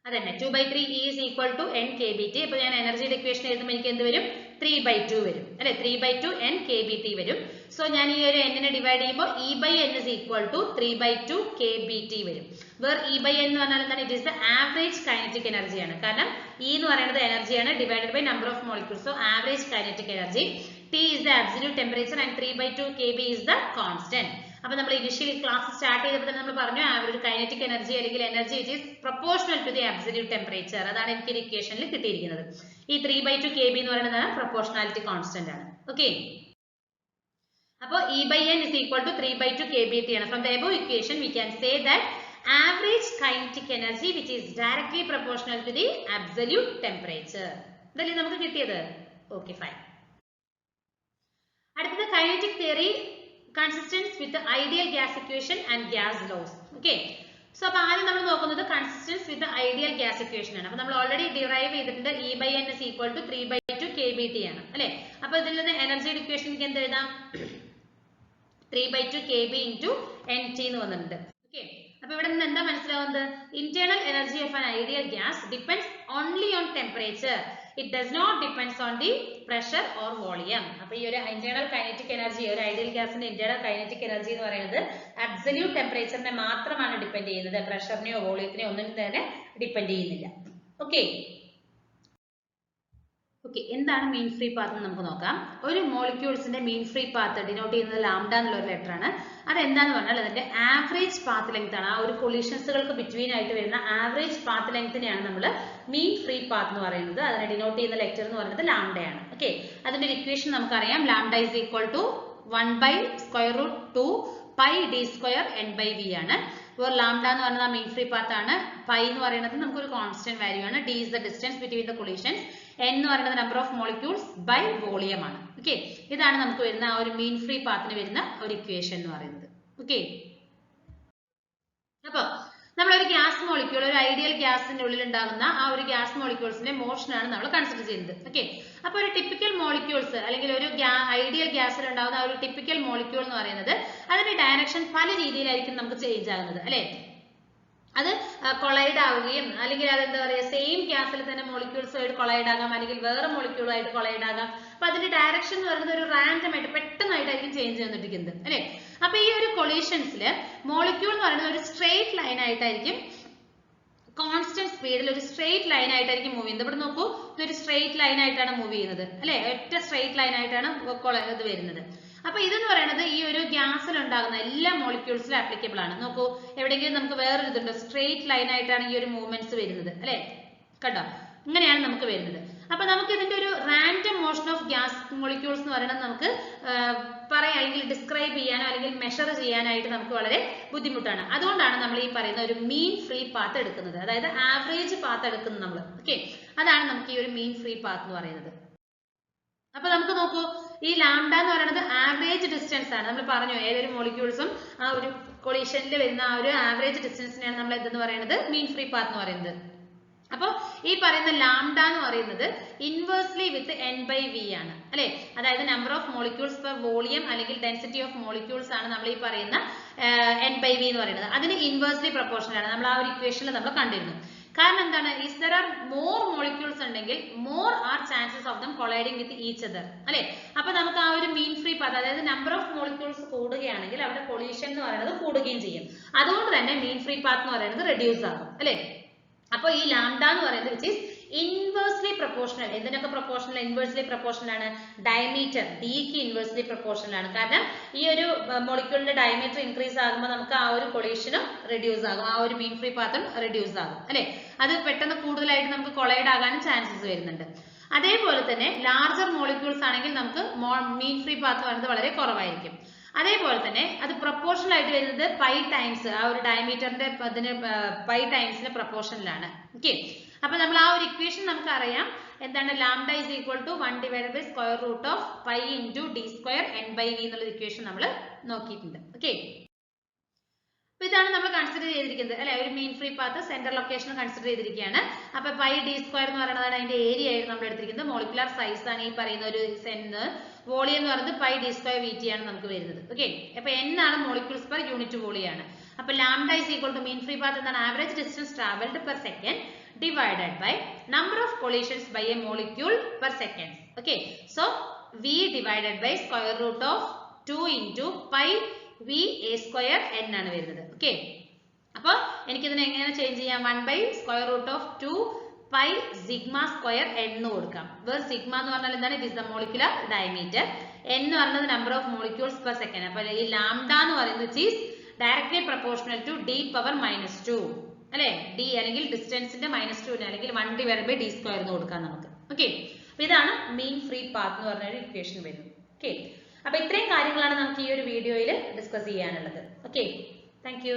അതന്നെ 2/3 E is equal to n kbt. അപ്പൊ ഞാൻ എനർജിയുടെ ഇക്വേഷൻ എഴുതുമ്പോൾ എനിക്ക് എന്ത് വരും, 3/2 വരും അല്ലെ. 3/2 n kbt വരും. സോ ഞാൻ ഈ ഒരു n നെ ഡിവൈഡ് ചെയ്യുമ്പോൾ E by n is equal to 3/2 kbt വരും. വേർ E by n എന്ന് പറഞ്ഞാൽ എന്താണ്, it is the average kinetic energy ആണ്. കാരണം E എന്ന് പറയുന്നത് എനർജിയാണ് divided by number of molecules. So average kinetic energy. T is the absolute temperature and 3/2 kb is the constant. അപ്പോൾ നമ്മൾ ഇനിഷ്യലി ക്ലാസ് സ്റ്റാർട്ട് ചെയ്തപ്പോൾ തന്നെ നമ്മൾ പറഞ്ഞു ഒരു കൈനറ്റിക് എനർജി അല്ലെങ്കിൽ energy it is proportional to the absolute temperature. അതാണ് എനിക്ക് ഈ ഇക്വേഷനിൽ കിട്ടിയിരിക്കുന്നത്. ഈ 3/2 kb എന്ന് പറയുന്നത് പ്രൊപ്പോർഷണാലിറ്റി കോൺസ്റ്റന്റ് ആണ്. ഓക്കെ, അപ്പോൾ E by n is equal to 3/2 kbt ആണ്. From the above equation we can say that average kinetic energy which is directly proportional to the absolute temperature. ഇതല്ലേ നമുക്ക് കിട്ടിയത്. Okay fine. അടുത്തത് kinetic theory consistence with the ideal gas equation and gas laws. Okay, so അപ്പോൾ ആദ്യം നമ്മൾ നോക്കുന്നത് consistence with the ideal gas equation ആണ്. അപ്പോൾ നമ്മൾ ഓൾറെഡി ഡിറൈവ് ചെയ്തിട്ടുണ്ട് E by n is equal to 3/2 kbt ആണ് അല്ലേ. അപ്പോൾ ഇതിൽ നിന്ന് എനർജിയുടെ ഇക്വേഷൻ എനിക്ക് എന്ത് എഴുതാം, 3/2 kb into nt എന്ന് വന്നിട്ടുണ്ട്. ഓക്കെ, അപ്പോൾ ഇവിടെ നിന്ന് എന്താ മനസ്സിലാവുന്നത്, internal energy of an ideal gas depends only on temperature. It does not depends on the pressure or volume. അപ്പോൾ ഈ ഒരു ഇന്റേണൽ കൈനറ്റിക് എനർജി, ഒരു ഐഡിയൽ ഗ്യാസിന്റെ ഇന്റേണൽ കൈനറ്റിക് എനർജി എന്ന് പറയുന്നത് അബ്സല്യൂട്ട് ടെമ്പറേച്ചറിനെ മാത്രമാണ് ഡിപ്പെൻഡ് ചെയ്യുന്നത്. പ്രഷറിനെയോ വോളിയത്തിനെയോ ഒന്നും തന്നെ ഡിപ്പെൻഡ് ചെയ്യുന്നില്ല. ഓക്കെ, എന്താണ് മീൻ ഫ്രീ പാത്ത് എന്ന് നമുക്ക് നോക്കാം. ഒരു മോളിക്യൂൾസിന്റെ മീൻ ഫ്രീ പാത്ത് ഡിനോട്ട് ചെയ്യുന്നത് ലാംഡ എന്നുള്ള ഒരു ലെറ്റർ ആണ്. അതെന്താന്ന് പറഞ്ഞാൽ അതിന്റെ ആവറേജ് പാത്ത് ലെങ്ത് ആണ്. ആ ഒരു കൊളീഷൻസുകൾക്ക് ബിറ്റ്വീൻ ആയിട്ട് വരുന്ന ആവറേജ് പാത്ത് ലെങ്തിനെയാണ് നമ്മൾ മീൻ ഫ്രീ പാത്ത് എന്ന് പറയുന്നത്. അതിനെ ഡിനോട്ട് ചെയ്യുന്ന ലെറ്റർ എന്ന് പറയുന്നത് ലാംഡയാണ്. ഓക്കെ, അതിന്റെ ഒരു ഇക്വേഷൻ നമുക്കറിയാം. Lambda is equal to 1/√2 pi d square n by v ആണ്. ഇപ്പോൾ ലാംഡ എന്ന് പറയുന്നത് മീൻ ഫ്രീ പാത്ത് ആണ്. പൈ എന്ന് പറയുന്നത് നമുക്കൊരു കോൺസ്റ്റന്റ് വാല്യൂ ആണ്. d is the distance between the collisions. n എന്ന് പറയുന്നത് number of molecules by volume ആണ്. ഓക്കെ, ഇതാണ് നമുക്ക് വരുന്ന ആ ഒരു മീൻ ഫ്രീ പാത്തിന് വരുന്ന ഒരു ഇക്വേഷൻ എന്ന് പറയുന്നത്. ഓക്കെ, അപ്പോൾ നമ്മളൊരു ഗ്യാസ് മോളിക്യൂൾ, ഒരു ഐഡിയൽ ഗ്യാസിന്റെ ഉള്ളിൽ ഉണ്ടാകുന്ന ആ ഒരു ഗ്യാസ് മോളിക്യൂൾസിന്റെ മോഷൻ ആണ് നമ്മൾ കൺസിഡർ ചെയ്യുന്നത്. ഓക്കെ, അപ്പോൾ ഒരു ടിപ്പിക്കൽ മോളിക്യൂൾസ് അല്ലെങ്കിൽ ഒരു ഐഡിയൽ ഗ്യാസിൽ ഉണ്ടാകുന്ന ആ ഒരു ടിപ്പിക്കൽ മോളിക്യൂൾ എന്ന് പറയുന്നത് അതിന്റെ ഡയറക്ഷൻ പല രീതിയിലായിരിക്കും നമുക്ക് ചേഞ്ച് ആകുന്നത് അല്ലെ. അത് കൊളൈഡ് ആവുകയും അല്ലെങ്കിൽ അതെന്താ പറയുക സെയിം ഗ്യാസിൽ തന്നെ മോളിക്യൂൾസുമായിട്ട് കൊളൈഡ് ആകാം, അല്ലെങ്കിൽ വേറെ മോളിക്യൂളായിട്ട് കൊളൈഡ് ആകാം. അപ്പൊ അതിന്റെ ഡയറക്ഷൻ എന്ന് പറയുന്നത് ഒരു റാൻഡം ആയിട്ട് പെട്ടെന്നായിട്ടായിരിക്കും ചേഞ്ച് ചെയ്തിരിക്കുന്നത് അല്ലെ. അപ്പൊ ഈ ഒരു കൊളീഷൻസിൽ മോളിക്യൂൾ എന്ന് പറയുന്നത് ഒരു സ്ട്രെയിറ്റ് ലൈൻ ആയിട്ടായിരിക്കും, കോൺസ്റ്റന്റ് സ്പീഡിൽ ഒരു സ്ട്രെയിറ്റ് ലൈൻ ആയിട്ടായിരിക്കും മൂവ് ചെയ്യുന്നത്. ഇവിടെ നോക്കൂ, ഇതൊരു സ്ട്രെയിറ്റ് ലൈൻ ആയിട്ടാണ് മൂവ് ചെയ്യുന്നത് അല്ലെ. ഒറ്റ സ്ട്രെയിറ്റ് ലൈൻ ആയിട്ടാണ് ഇത് വരുന്നത്. അപ്പൊ ഇതെന്ന് പറയുന്നത് ഈ ഒരു ഗ്യാസിൽ ഉണ്ടാകുന്ന എല്ലാ മോളിക്യൂൾസിലും ആപ്ലിക്കബിൾ ആണ്. നോക്കൂ, എവിടെയെങ്കിലും നമുക്ക് വേറൊരു ഇതുണ്ടോ, സ്ട്രെയിറ്റ് ലൈൻ ആയിട്ടാണ് ഈ ഒരു മൂവ്മെന്റ്സ് വരുന്നത് അല്ലെ. കണ്ടോ, ഇങ്ങനെയാണ് നമുക്ക് വരുന്നത്. അപ്പൊ നമുക്ക് ഇതിന്റെ ഒരു random motion of gas molecules എന്ന് പറയുന്നത് നമുക്ക് പറയാൻ പറയാൻ അല്ലെങ്കിൽ ഡിസ്ക്രൈബ് ചെയ്യാനോ അല്ലെങ്കിൽ മെഷർ ചെയ്യാനായിട്ട് നമുക്ക് വളരെ ബുദ്ധിമുട്ടാണ്. അതുകൊണ്ടാണ് നമ്മൾ ഈ പറയുന്ന ഒരു മീൻ ഫ്രീ പാത്ത് എടുക്കുന്നത്, അതായത് ആവറേജ് പാത്ത് എടുക്കുന്നത് നമ്മൾ. ഓക്കെ, അതാണ് നമുക്ക് ഈ ഒരു മീൻ ഫ്രീ പാത്ത് എന്ന് പറയുന്നത്. അപ്പൊ നമുക്ക് നോക്കൂ, ഈ ലാംഡ എന്ന് പറയുന്നത് ആവറേജ് ഡിസ്റ്റൻസ് ആണ്. നമ്മൾ പറഞ്ഞു ഏതൊരു മോളിക്യൂൾസും ആ ഒരു കൊളീഷനിൽ വരുന്ന ആ ഒരു ആവറേജ് ഡിസ്റ്റൻസിനെയാണ് നമ്മൾ എന്തെന്ന് പറയുന്നത്, മീൻ ഫ്രീ പാത്ത് എന്ന് പറയുന്നത്. അപ്പൊ ഈ പറയുന്ന ലാംഡ എന്ന് പറയുന്നത് ഇൻവേഴ്സ്ലി വിത്ത് n/v ആണ് അല്ലെ, അതായത് number of molecules per volume അല്ലെങ്കിൽ ഡെൻസിറ്റി ഓഫ് മോളിക്യൂൾസ് ആണ് നമ്മൾ ഈ പറയുന്ന n/v എന്ന് പറയുന്നത്. അതിന് ഇൻവേഴ്സ്ലി പ്രൊപ്പോർഷണൽ ആണ്. നമ്മൾ ആ ഒരു ഇക്വേഷനിൽ നമ്മൾ കണ്ടിരുന്നു. കാരണം എന്താണ്, if there are more molecules ഉണ്ടെങ്കിൽ more are chances of them colliding with each other അല്ലെ. അപ്പൊ നമുക്ക് ആ ഒരു മീൻ ഫ്രീ പാത്ത്, അതായത് നമ്പർ ഓഫ് മോളിക്യൂൾസ് കൂടുകയാണെങ്കിൽ അവിടെ കൊളീഷൻ എന്ന് പറയുന്നത് കൂടുകയും ചെയ്യും. അതുകൊണ്ട് തന്നെ മീൻ ഫ്രീ പാത്ത് എന്ന് പറയുന്നത് റെഡ്യൂസ് ആകും അല്ലെ. അപ്പൊ ഈ ലാംഡ എന്ന് പറയുന്നത് വിച്ച് ഈസ് ഇൻവേഴ്സ്ലി പ്രൊപ്പോർഷണൽ. എന്തിനൊക്കെ പ്രൊപ്പോർഷണൽ, ഇൻവേഴ്സ്ലി പ്രൊപ്പോർഷണൽ ആണ്, ഡയമീറ്റർ ഡിക്ക് ഇൻവേഴ്സ്ലി പ്രൊപ്പോർഷണൽ ആണ്. കാരണം ഈ ഒരു മോളിക്യൂളിന്റെ ഡയമീറ്റർ ഇൻക്രീസ് ആകുമ്പോൾ നമുക്ക് ആ ഒരു കൊളീഷനും റെഡ്യൂസ് ആകും, ആ ഒരു മീൻ ഫ്രീ പാത്തും റെഡ്യൂസ് ആകും അല്ലെ. അത് പെട്ടെന്ന് കൂടുതലായിട്ട് നമുക്ക് കൊളൈഡ് ആകാനും ചാൻസസ് വരുന്നുണ്ട്. അതേപോലെ തന്നെ ലാർജർ മോളിക്യൂൾസ് ആണെങ്കിൽ നമുക്ക് മീൻ ഫ്രീ പാത്ത് വരുന്നത് വളരെ കുറവായിരിക്കും. അതേപോലെ തന്നെ അത് പ്രൊപ്പോർഷണൽ ആയിട്ട് വരുന്നത് പൈ ടൈംസ്, ആ ഒരു ഡയമീറ്ററിന്റെ പൈ ടൈംസിന്റെ പ്രൊപ്പോർഷനിലാണ്. ഓക്കെ, അപ്പൊ നമ്മൾ ആ ഒരു ഇക്വേഷൻ നമുക്ക് അറിയാം എന്താണ്, lambda is equal to 1/√π × d² n/v എന്നുള്ള ഇക്വേഷൻ നമ്മൾ നോക്കിയിട്ടുണ്ട്. ഓക്കെ, അപ്പൊ ഇതാണ് നമ്മൾ കൺസിഡർ ചെയ്തിരിക്കുന്നത് അല്ലെ, ഒരു മീൻ free path centre location consider ചെയ്തിരിക്കുകയാണ്. അപ്പൊ π d² എന്ന് പറയുന്നതാണ് അതിന്റെ ഏരിയ ആയിട്ട് നമ്മൾ എടുത്തിരിക്കുന്നത്. മോളിക്കുലർ സൈസ് ആണ് ഈ പറയുന്ന ഒരു സെന്ന്. വോളിയം എന്ന് പറയുന്നത് π d² vt ആണ് നമുക്ക് വരുന്നത്. ഓക്കെ, അപ്പൊ n ആണ് മോളിക്യൂൾസ് പെർ യൂണിറ്റ് വോളിയം ആണ്. അപ്പൊ lambda is equal to mean free path എന്താണ്, average distance travelled per second divided by number of collisions by a molecule per second. Okay, so v divided by √2 into pi v a square n ആണ് വരുന്നത്. Okay, അപ്പൊ എനിക്ക് ഇതിനെ എങ്ങനെ change ചെയ്യാം, 1/√2 pi sigma square n എന്ന് കൊടുക്കാം. Where sigma എന്ന് പറഞ്ഞാൽ എന്താണ്, it is the molecular diameter. n എന്ന് പറയുന്നത് number of molecules per second. അപ്പൊ ഈ ലാംഡ എന്ന് പറയുന്നത് is directly proportional to d power -2 അല്ലെ, d അല്ലെങ്കിൽ ഡിസ്റ്റൻസിന്റെ -2 അല്ലെങ്കിൽ 1/d² എന്ന് കൊടുക്കാം നമുക്ക്. ഓക്കെ, അപ്പൊ ഇതാണ് മീൻ ഫ്രീ പാത്ത് എന്ന് പറഞ്ഞ ഒരു ഇക്വേഷൻ വരുന്നത്. ഓക്കെ, അപ്പൊ ഇത്രയും കാര്യങ്ങളാണ് നമുക്ക് ഈ ഒരു വീഡിയോയിൽ ഡിസ്കസ് ചെയ്യാനുള്ളത്. Okay, thank you.